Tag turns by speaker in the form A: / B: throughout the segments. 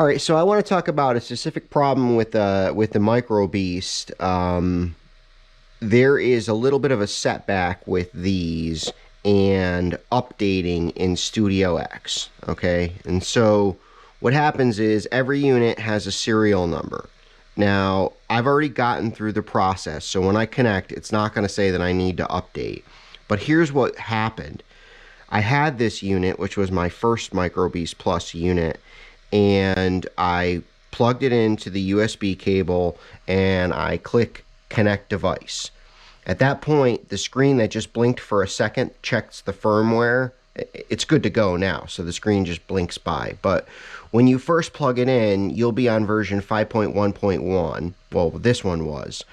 A: All right, so I want to talk about a specific problem with the Microbeast. There is a little bit of a setback with these and updating in Studio X. Okay, and so what happens is every unit has a serial number. Now, I've already gotten through the process, so when I connect, it's not going to say that I need to update. But here's what happened. I had this unit, which was my first Microbeast Plus unit, and I plugged it into the USB cable and I click connect device. At that point, the screen that just blinked for a second checks the firmware. It's good to go now, so the screen just blinks by. But when you first plug it in, you'll be on version 5.1.1. Well, this one was.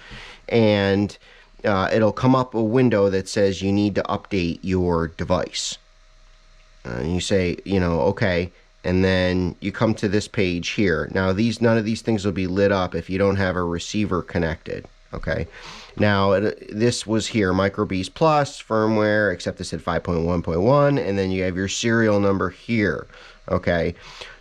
A: And it'll come up a window that says you need to update your device. And you say, okay. And then you come to this page here. Now, none of these things will be lit up if you don't have a receiver connected. Okay. Now, this was here, Microbeast Plus, firmware, except this said 5.1.1, and then you have your serial number here. Okay.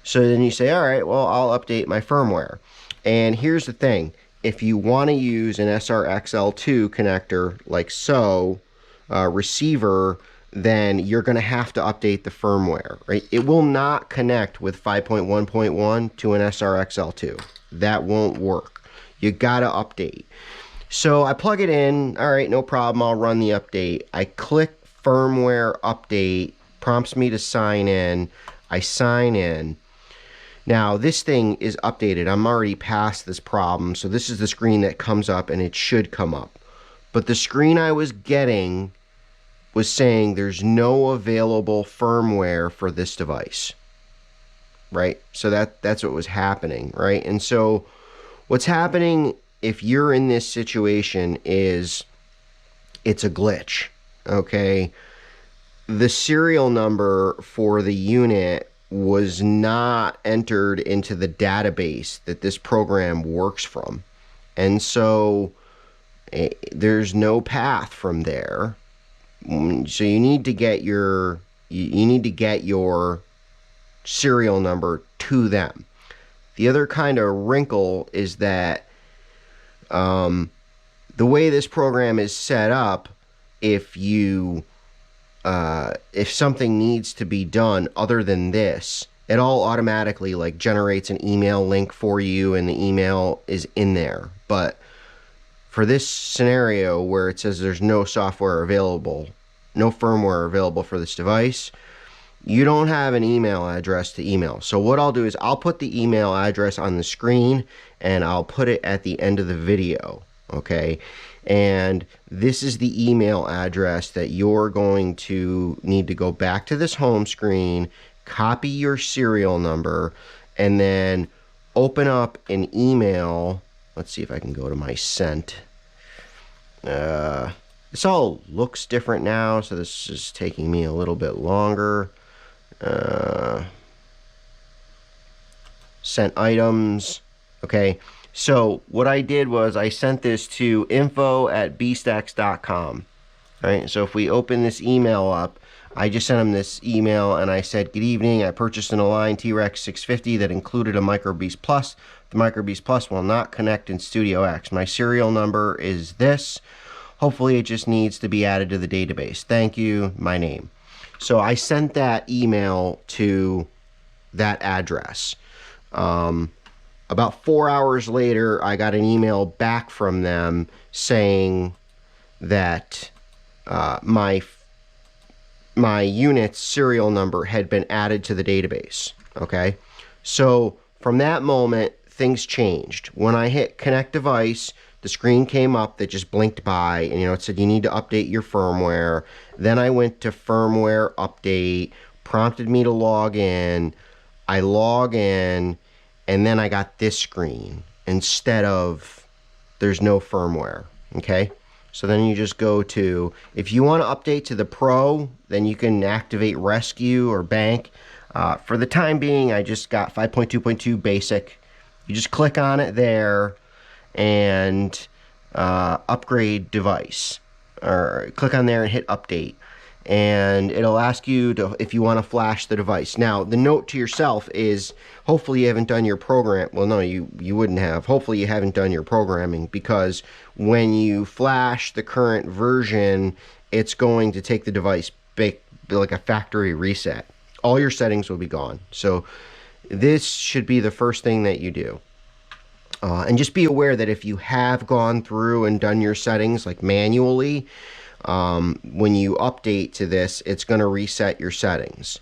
A: So then you say, all right, well, I'll update my firmware. And here's the thing. If you want to use an SRXL2 connector, like so, receiver, then you're going to have to update the firmware, right? It will not connect with 5.1.1 to an SRXL2. That won't work. You got to update. So I plug it in. All right, no problem. I'll run the update. I click firmware update, prompts me to sign in. I sign in. Now, this thing is updated. I'm already past this problem. So this is the screen that comes up, and it should come up. But the screen I was getting was saying there's no available firmware for this device, right? So that's what was happening, right? And so what's happening if you're in this situation is it's a glitch, okay? The serial number for the unit was not entered into the database that this program works from. And so there's no path from there. So you need to get your serial number to them. The other kind of wrinkle is that the way this program is set up, if something needs to be done other than this, it all automatically generates an email link for you, and the email is in there. But for this scenario where it says there's no software available, no firmware available for this device, you don't have an email address to email. So what I'll do is I'll put the email address on the screen and I'll put it at the end of the video, okay? And this is the email address that you're going to need to go back to this home screen, copy your serial number, and then open up an email. Let's see if I can go to my sent. This all looks different now, so this is taking me a little bit longer. Sent items. Okay, so what I did was I sent this to info@beastx.com. All right, so if we open this email up, I just sent him this email and I said, good evening, I purchased an Align T-Rex 650 that included a Microbeast Plus. The Microbeast Plus will not connect in Studio X. My serial number is this. Hopefully it just needs to be added to the database. Thank you, my name. So I sent that email to that address. About 4 hours later, I got an email back from them saying that my unit's serial number had been added to the database. Okay, so from that moment, things changed. When I hit connect device, the screen came up that just blinked by, and it said you need to update your firmware. Then I went to firmware update, prompted me to log in. I log in, and then I got this screen instead of there's no firmware. Okay, so then you just go to, if you want to update to the Pro, then you can activate Rescue or Bank. For the time being, I just got 5.2.2 Basic. You just click on it there and upgrade device, or click on there and hit update. and it'll ask you to, if you want to flash the device. Now, the note to yourself is, hopefully you haven't done your program. Well, no, you wouldn't have. Hopefully you haven't done your programming, because when you flash the current version, it's going to take the device like a factory reset. All your settings will be gone. So this should be the first thing that you do. And just be aware that if you have gone through and done your settings like manually, when you update to this, it's going to reset your settings.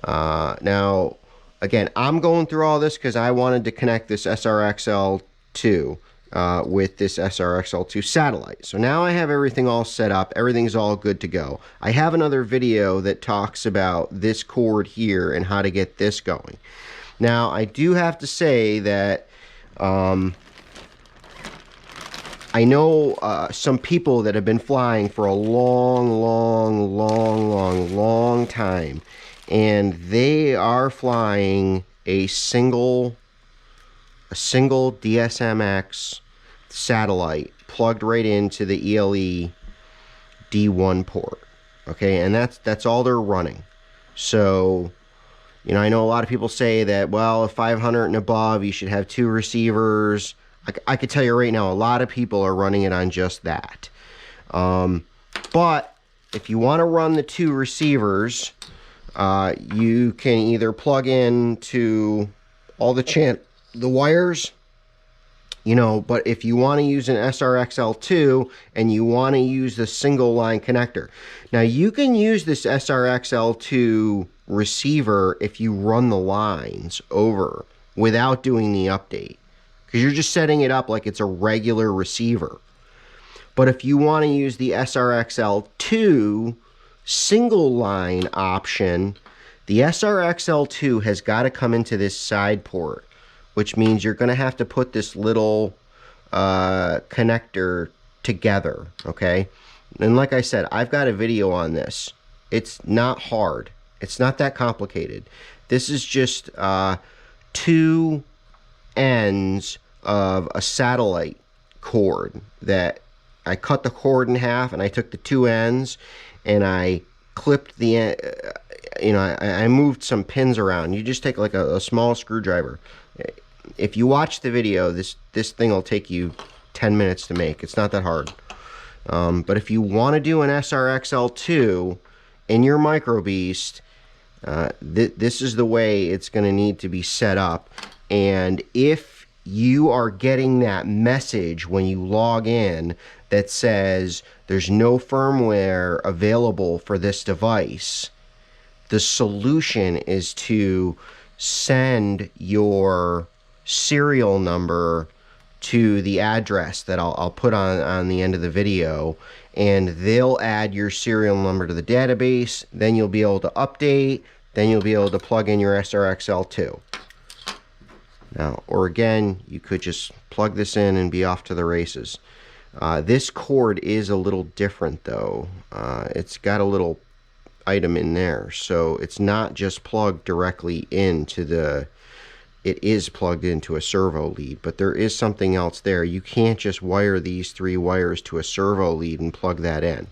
A: Now, again, I'm going through all this because I wanted to connect this SRXL2 with this SRXL2 satellite. So now I have everything all set up. Everything's all good to go. I have another video that talks about this cord here and how to get this going. Now, I do have to say that I know some people that have been flying for a long time, and they are flying a single DSMX satellite plugged right into the ELE D1 port. Okay, and that's all they're running. So, you know, I know a lot of people say that, well, if 500 and above, you should have 2 receivers. I could tell you right now, a lot of people are running it on just that. But if you want to run the 2 receivers, you can either plug in to all the wires, you know, but if you want to use an SRXL2 and you want to use the single line connector. Now, you can use this SRXL2 receiver if you run the lines over without doing the update, because you're just setting it up like it's a regular receiver. But if you want to use the SRXL2 single line option, the SRXL2 has got to come into this side port, which means you're going to have to put this little connector together, okay? And like I said, I've got a video on this. It's not hard. It's not that complicated. This is just 2 ends of a satellite cord that I cut the cord in half, and I took the 2 ends and I clipped the end. You know, I moved some pins around. You just take like a small screwdriver. If you watch the video, this thing will take you 10 minutes to make. It's not that hard. But if you want to do an SRXL2 in your Microbeast, this is the way it's going to need to be set up. And if you are getting that message when you log in that says there's no firmware available for this device, the solution is to send your serial number to the address that I'll put on the end of the video, and they'll add your serial number to the database. Then you'll be able to update. Then you'll be able to plug in your SRXL2. Now, or again, you could just plug this in and be off to the races. This cord is a little different though. It's got a little item in there, so it's not just plugged directly into the, it is plugged into a servo lead, but there is something else there. You can't just wire these 3 wires to a servo lead and plug that in.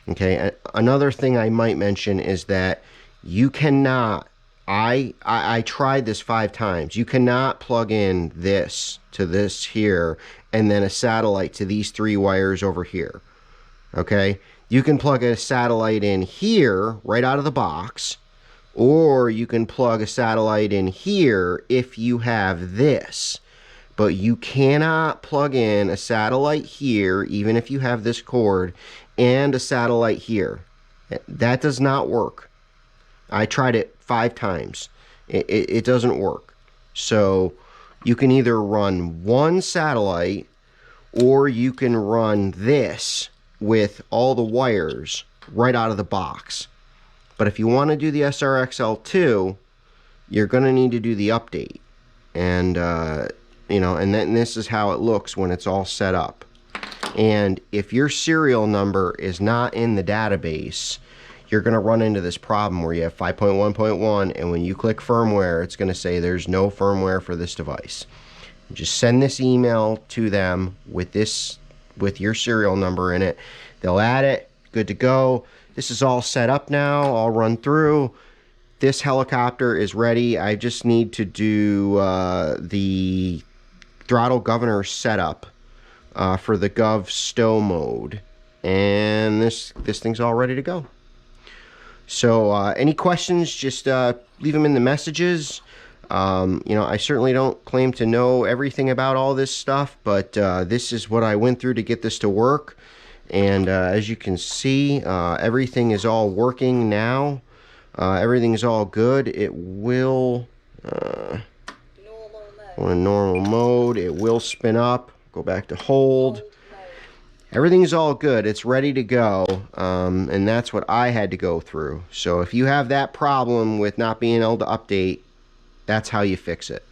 A: Okay, another thing I might mention is that you cannot, I tried this 5 times. You cannot plug in this to this here and then a satellite to these 3 wires over here. Okay, you can plug a satellite in here right out of the box, or you can plug a satellite in here if you have this. But you cannot plug in a satellite here, even if you have this cord, and a satellite here. That does not work. I tried it 5 times. It doesn't work. So you can either run one satellite, or you can run this with all the wires right out of the box. But if you want to do the SRXL2, you're going to need to do the update. And, you know, and then this is how it looks when it's all set up. And if your serial number is not in the database, you're going to run into this problem where you have 5.1.1, and when you click firmware, it's going to say there's no firmware for this device. Just send this email to them with your serial number in it. They'll add it, good to go. this is all set up now. I'll run through. This helicopter is ready. I just need to do the throttle governor setup for the gov stow mode, and this thing's all ready to go. So any questions, just leave them in the messages. You know, I certainly don't claim to know everything about all this stuff, but this is what I went through to get this to work. And as you can see, everything is all working now. Everything's all good. It will on a normal mode, it will spin up. Go back to hold. Everything's all good. It's ready to go, and that's what I had to go through. So if you have that problem with not being able to update, that's how you fix it.